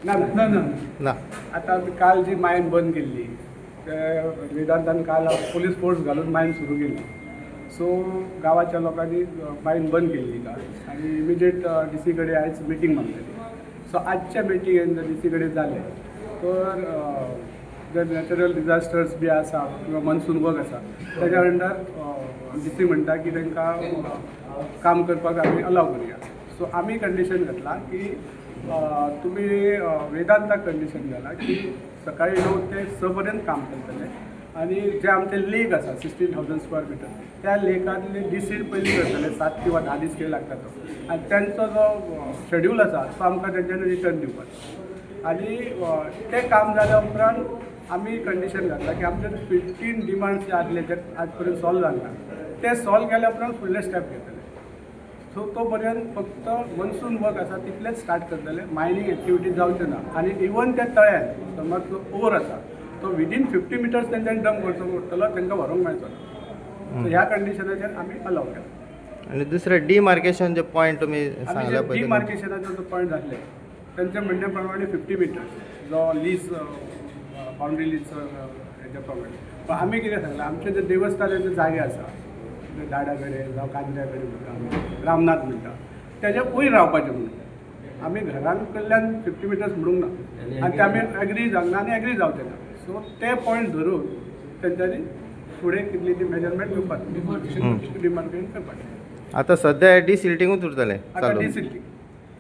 ना ना ना ना आता काल जी मायन बंद केल्ली वेदांतान काल पोलीस फोर्स घालून मायन सुरू केली. सो गावाच्या लोकांनी मायन बंद केल्ली काल आणि इमिजिएट डी सी कडेन आयज मिटींग मागलेली. सो आजच्या मिटिंगेन जर डी सी कडेन जालें तर जर नॅचरल डिजास्टर्स बी आसा किंवा मनसून वर्क आसा त्याच्या अंडर डी सी म्हणटा की तांकां काम करपाक आमी अलाव करुया. सो आमी कंडिशन घातला की तुम्ही वेदांताक कंडिशन घाला की सकाळी 9 ते 6 पर्यंत काम करतले आणि जे आमचे लेक आसा 16,000 स्क्वेअर मिटर त्या लेकांतले डिसीड पयलीं करतले 7 किंवा 10 दीस कितें लागता तो आनी त्यांचो जो शेड्यूल आसा तो आमकां तेंच्यांनी रिटर्न दिवपाक आनी तें काम जाल्या उपरांत आमी कंडिशन घातला की आमचे 15 डिमांड्स जे आसले जे आज पर्यंत सॉल्व जालना ते सॉल्व केल्या उपरांत फुडले स्टेप घेतले. सो तो पर्यंत फक्त मनसून वर्क आसा तितलेच स्टार्ट करतले, मायनींग एक्टिविटी जावचे ना आनी इवन त्या तळ्यान समज जो ओवर आसा तो विदीन 50 मिटर्स तेंच्यांनी डंप करचो पडटलो, तांकां व्हरूंक मेळचो ना. सो ह्या कंडिशनाचेर आमी अलाव केला. आणि दुसरे डिमार्केशन जे पॉयंट तुम्ही सांगला पहिले डिमार्केशनाचो जो पॉयंट जाल्ले तेंच्या म्हणण्या प्रमाणे 50 मिटर्स जो लीज बाउंड्री लीज हेच्या प्रमाणे आमी कितें सांगलां आमचे जे देवस्थानाचे जागे आसा दाडा कडेन जावं कांद्या कडेन म्हणटा रामनाथ म्हणटा तेज्या वयर रावपाचें म्हणून आमी घरान कडल्यान 50 मिटर्स म्हणूंक ना आनी ते आमी एग्री जावना आनी एग्री जावचे ना. सो ते पॉयंट धरून तेंच्यांनी फुडें कितली ती मेजरमेंट घेवपाक डिमार्केशन करपाचें. आता सध्या डिसिल्टिंगूच उरतले आतां डिसिल्टिंग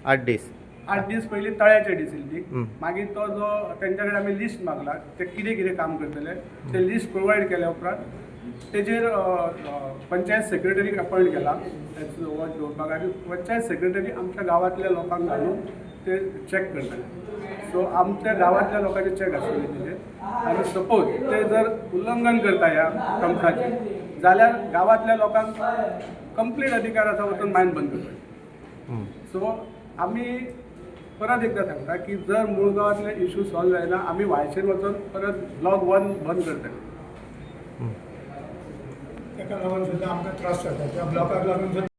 8 दीस 8 दीस पयलीं तळ्याचें डिसिल्टिंग मागीर तो जो तेंच्या कडेन आमी लिस्ट मागला ते कितें कितें काम करतले ते लिस्ट प्रोवायड केल्या उपरांत तेजेर पंचायत सेक्रेटरी अपॉयंट केला वॉच दवरपाक आनी पंचायत सेक्रेटरी आमच्या गांवांतल्या लोकांक घालून ते चॅक करतले. सो आमच्या गांवांतल्या लोकांचे चॅक आसतले तेजेर आनी सपोज ते जर उल्लंघन करता ह्या टर्म्साचें जाल्यार गांवांतल्या लोकांक कंप्लीट अधिकार आसा वचून मायन बंद करपाचें. सो आमी परत एकदां सांगता की जर मुळगांवांतले इश्यू सॉल्व जायना आमी वायशेन वचून परत ब्लॉक 1 बंद करतले. ताका लागून सुद्दां आमकां त्रास जाता त्या ब्लॉकाक लागून